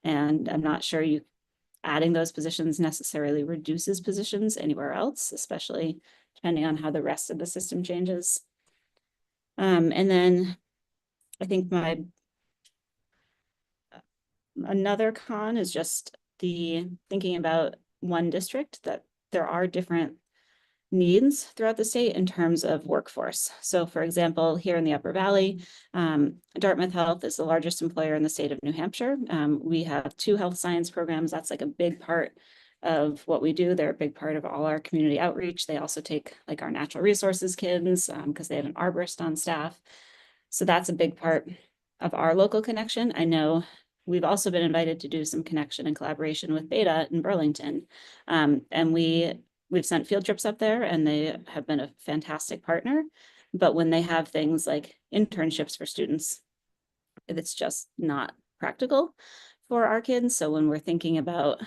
I'm not sure adding those positions necessarily reduces positions anywhere else, especially depending on how the rest of the system changes. And then I think another con is just the thinking about one district, that there are different needs throughout the state in terms of workforce. So for example, here in the Upper Valley, Dartmouth Health is the largest employer in the state of New Hampshire. We have 2 health science programs. That's like a big part of what we do. They're a big part of all our community outreach. They also take like our natural resources kids because they have an arborist on staff. So that's a big part of our local connection. I know we've also been invited to do some connection and collaboration with Beta in Burlington. And we've sent field trips up there, and they have been a fantastic partner. But when they have things like internships for students, it's just not practical for our kids. So when we're thinking about,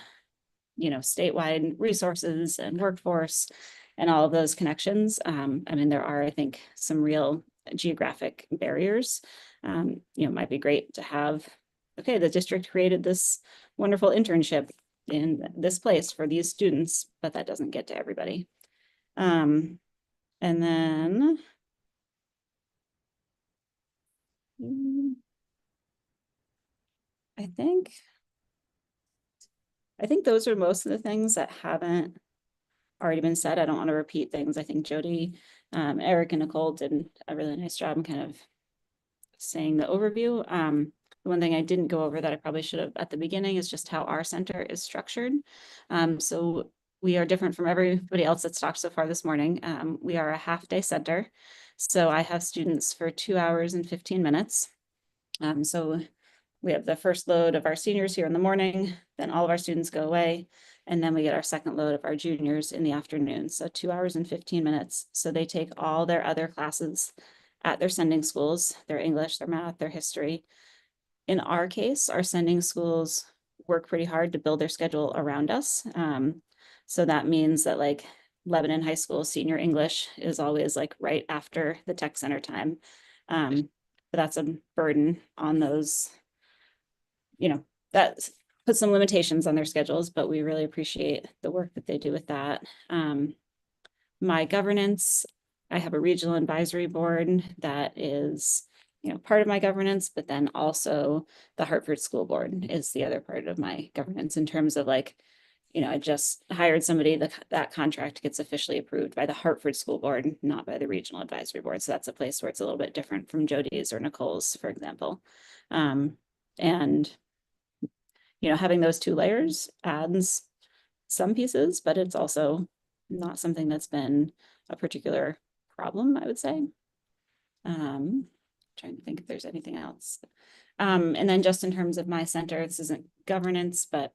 statewide resources and workforce and all of those connections, there are, I think, some real geographic barriers. It might be great to have, okay, the district created this wonderful internship in this place for these students, but that doesn't get to everybody. And then I think those are most of the things that haven't already been said. I don't want to repeat things. I think Jody, Eric, and Nicole did a really nice job in kind of saying the overview. The one thing I didn't go over that I probably should have at the beginning is just how our center is structured. So we are different from everybody else that's talked so far this morning. We are a half-day center. So I have students for 2 hours and 15 minutes. So we have the first load of our seniors here in the morning, then all of our students go away, and then we get our second load of our juniors in the afternoon. So 2 hours and 15 minutes. So they take all their other classes at their sending schools, their English, their math, their history. In our case, our sending schools work pretty hard to build their schedule around us. So that means that like Lebanon High School senior English is always like right after the tech center time. But that's a burden on those, that puts some limitations on their schedules, but we really appreciate the work that they do with that. My governance, I have a regional advisory board that is, part of my governance, but then also the Hartford School Board is the other part of my governance in terms of like, I just hired somebody that contract gets officially approved by the Hartford School Board, not by the Regional Advisory Board. So that's a place where it's a little bit different from Jody's or Nicole's, for example. And, having those two layers adds some pieces, but it's also not something that's been a particular problem, I would say. Trying to think if there's anything else. And then just in terms of my center, this isn't governance, but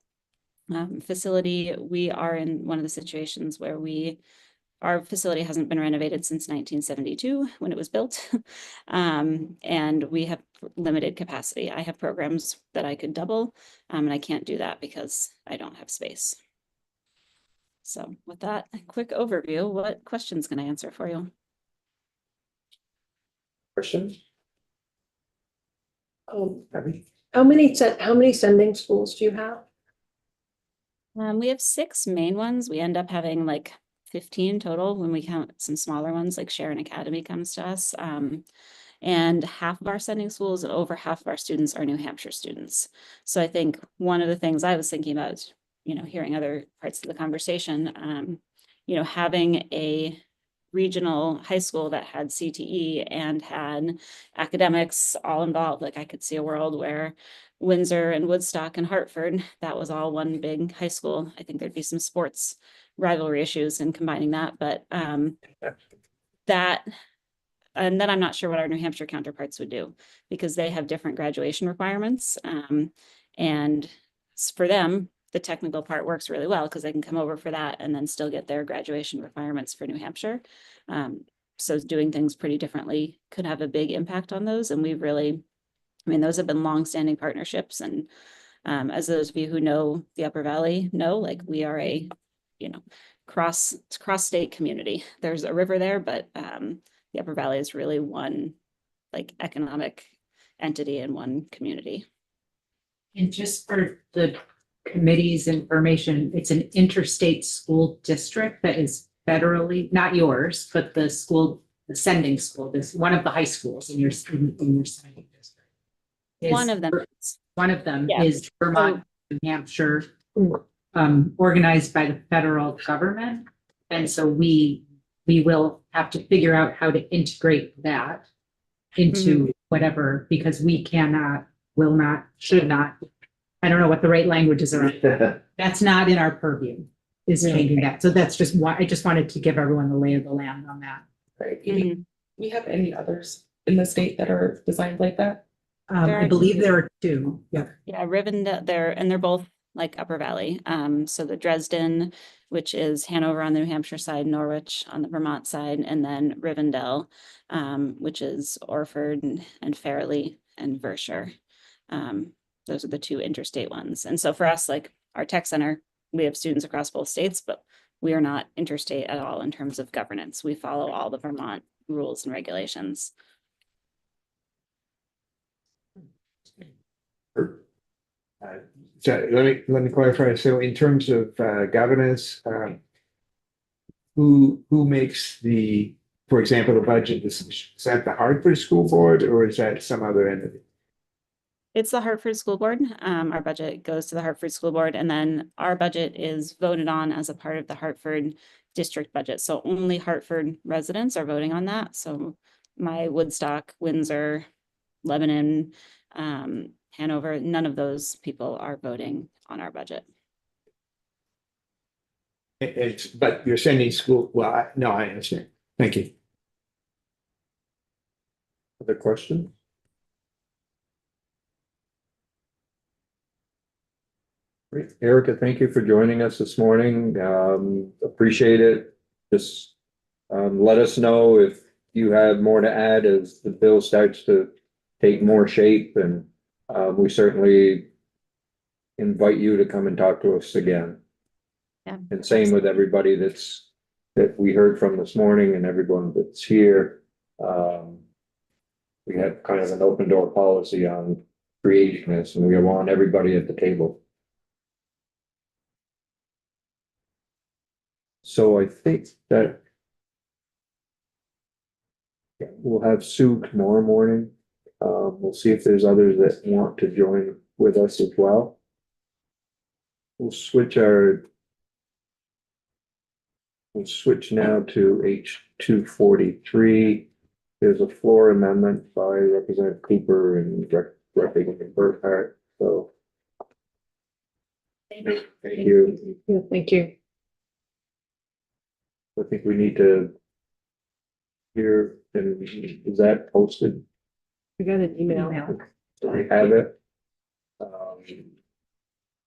facility, we are in one of the situations where our facility hasn't been renovated since 1972 when it was built. And we have limited capacity. I have programs that I could double, and I can't do that because I don't have space. So with that quick overview, what questions can I answer for you? Questions? How many sending schools do you have? We have 6 main ones. We end up having like 15 total when we count some smaller ones, like Sharon Academy comes to us. And half of our sending schools and over half of our students are New Hampshire students. So I think one of the things I was thinking about is, hearing other parts of the conversation, having a regional high school that had CTE and had academics all involved. Like I could see a world where Windsor and Woodstock and Hartford, that was all one big high school. I think there'd be some sports rivalry issues in combining that, but and then I'm not sure what our New Hampshire counterparts would do because they have different graduation requirements. And for them, the technical part works really well because they can come over for that and then still get their graduation requirements for New Hampshire. So doing things pretty differently could have a big impact on those. And we've really, those have been longstanding partnerships. And as those of you who know the Upper Valley know, like we are a, cross state community. There's a river there, but the Upper Valley is really one like economic entity in one community. And just for the committee's information, it's an interstate school district that is federally, not yours, but the sending school, this one of the high schools in your sending district. One of them. One of them Yeah. is Vermont, New Hampshire, organized by the federal government. And so we will have to figure out how to integrate that into whatever, because we cannot, will not, should not. I don't know what the right languages are. That's not in our purview, is changing that. So that's just why I just wanted to give everyone the lay of the land on that. Right. Do we have any others in the state that are designed like that? I believe there are 2. Yeah. Yeah, Rivendell, they're both like Upper Valley. So the Dresden, which is Hanover on the New Hampshire side, Norwich on the Vermont side, and then Rivendell, which is Orford and Fairleigh and Vershire. Those are the 2 interstate ones. And so for us, like our tech center, we have students across both states, but we are not interstate at all in terms of governance. We follow all the Vermont rules and regulations. So let me clarify. So in terms of governance, who makes for example, the budget decision? Is that the Hartford School Board or is that some other entity? It's the Hartford School Board. Our budget goes to the Hartford School Board, and then our budget is voted on as a part of the Hartford district budget. So only Hartford residents are voting on that. So my Woodstock, Windsor, Lebanon, Hanover, none of those people are voting on our budget. But you're sending school, well, no, I understand. Thank you. Other questions? Great. Erica, thank you for joining us this morning. Appreciate it. Just let us know if you have more to add as the bill starts to take more shape, and we certainly invite you to come and talk to us again. Yeah. And same with everybody that we heard from this morning and everyone that's here. We have kind of an open door policy on creating this, and we want everybody at the table. So I think that We'll have Sue tomorrow morning. We'll see if there's others that want to join with us as well. We'll switch now to H 243. There's a floor amendment by Representative Cooper and Representative Burkhart, so. Thank you. Thank you. I think we need to hear, and is that posted? We got an email. Do we have it?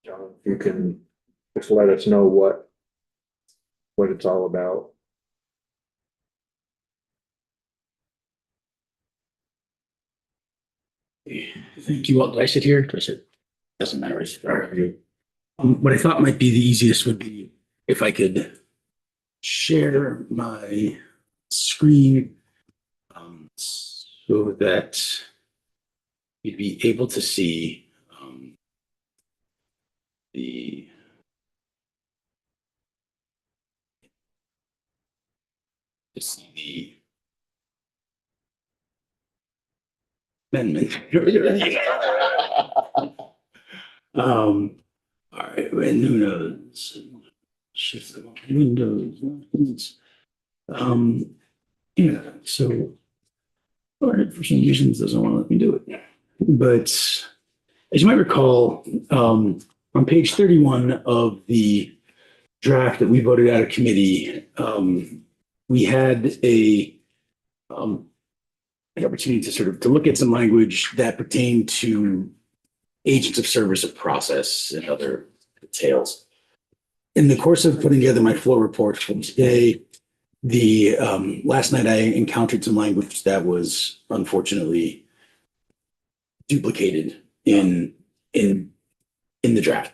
John, if you can just let us know what it's all about. Thank you. Well, did I sit here? Do I sit? Doesn't matter. I sit right here. What I thought might be the easiest would be if I could share my screen so that you'd be able to see the amendment. All right, and who knows? Shift the windows. Yeah, so all right, for some reason it doesn't want to let me do it. But as you might recall, on page 31 of the draft that we voted out of committee, we had an opportunity to sort of to look at some language that pertained to agents of service of process and other details. In the course of putting together my floor report for today, the last night I encountered some language that was unfortunately duplicated in the draft.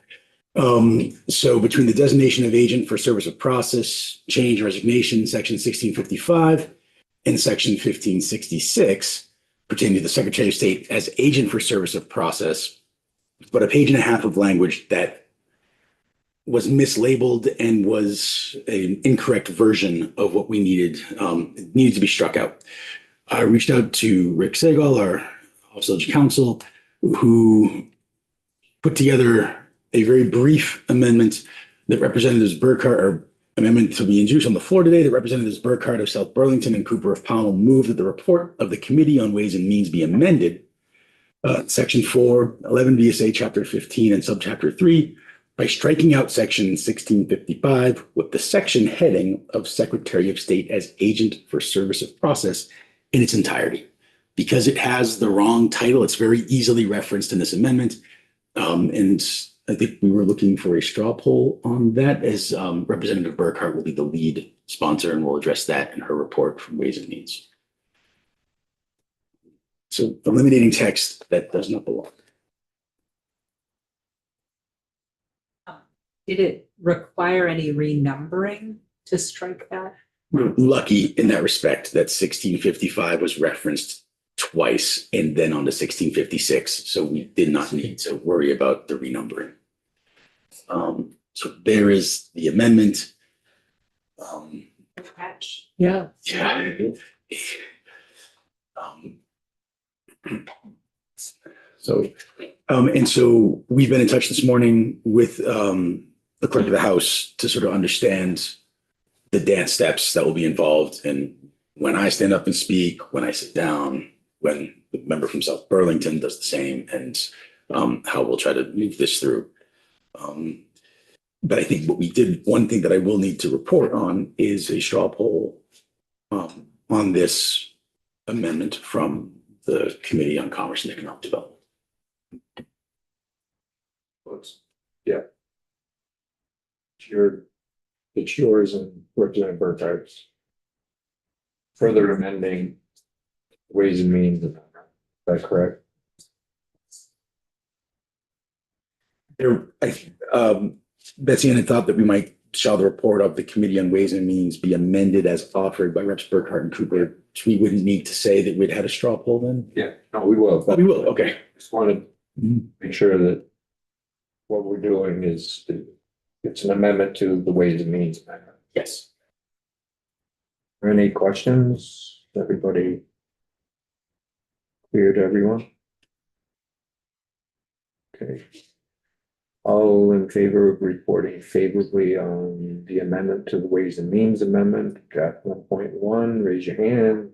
So between the designation of agent for service of process, change resignation, section 1655, and section 1566 pertaining to the Secretary of State as agent for service of process, but a page and a half of language that was mislabeled and was an incorrect version of what we needed, needed to be struck out. I reached out to Rick Segal, our Office of Counsel, who put together a very brief amendment that Representatives Burkhart, or amendment to be introduced on the floor today, that Representatives Burkhart of South Burlington and Cooper of Powell moved that the report of the Committee on Ways and Means be amended. Section 4, 11 VSA Chapter 15 and Subchapter 3 by striking out Section 1655 with the section heading of Secretary of State as agent for service of process in its entirety. Because it has the wrong title, it's very easily referenced in this amendment. And I think we were looking for a straw poll on that, as Representative Burkhart will be the lead sponsor and will address that in her report from Ways and Means. So eliminating text that does not belong. Did it require any renumbering to strike that? We're lucky in that respect that 1655 was referenced twice and then on to 1656. So we did not need to worry about the renumbering. So there is the amendment. Yeah. And so we've been in touch this morning with the clerk of the House to sort of understand the dance steps that will be involved. And when I stand up and speak, when I sit down, when the member from South Burlington does the same, and how we'll try to move this through. But I think what we did, one thing that I will need to report on is a straw poll on this amendment from the Committee on Commerce and Economic Development. Yeah. It's yours and Representative Burkhart's. Further amending Ways and Means, is that correct? Betsy Ann had thought that we might shall the report of the Committee on Ways and Means be amended as offered by Reps Burkhart and Cooper. So we wouldn't need to say that we'd had a straw poll then? Yeah, no, we will. Oh, we will, okay. Just wanted to make sure that what we're doing is, it's an amendment to the Ways and Means. Yes. Are any questions? Everybody Clear to everyone? Okay. All in favor of reporting favorably on the amendment to the Ways and Means Amendment, draft 1.1, raise your hand.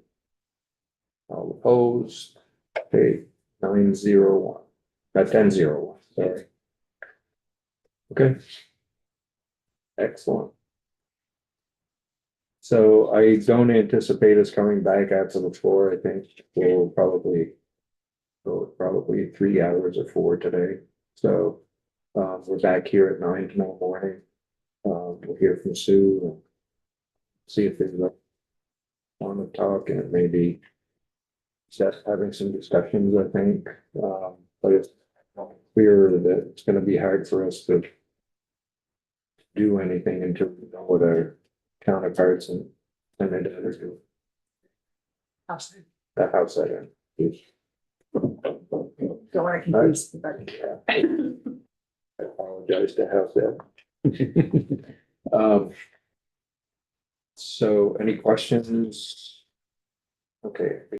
All opposed? Okay, 901, 1001, sorry. Okay. Excellent. So I don't anticipate us coming back out to the floor. I think we'll probably go probably 3 hours or 4 today. So we're back here at 9 tomorrow morning. We'll hear from Sue and see if they want to talk, and maybe start having some discussions, I think. But it's clear that it's going to be hard for us to do anything until we know what our counterparts and the others do. The house side. Don't want to confuse everybody. I apologize to house that. So any questions? Okay.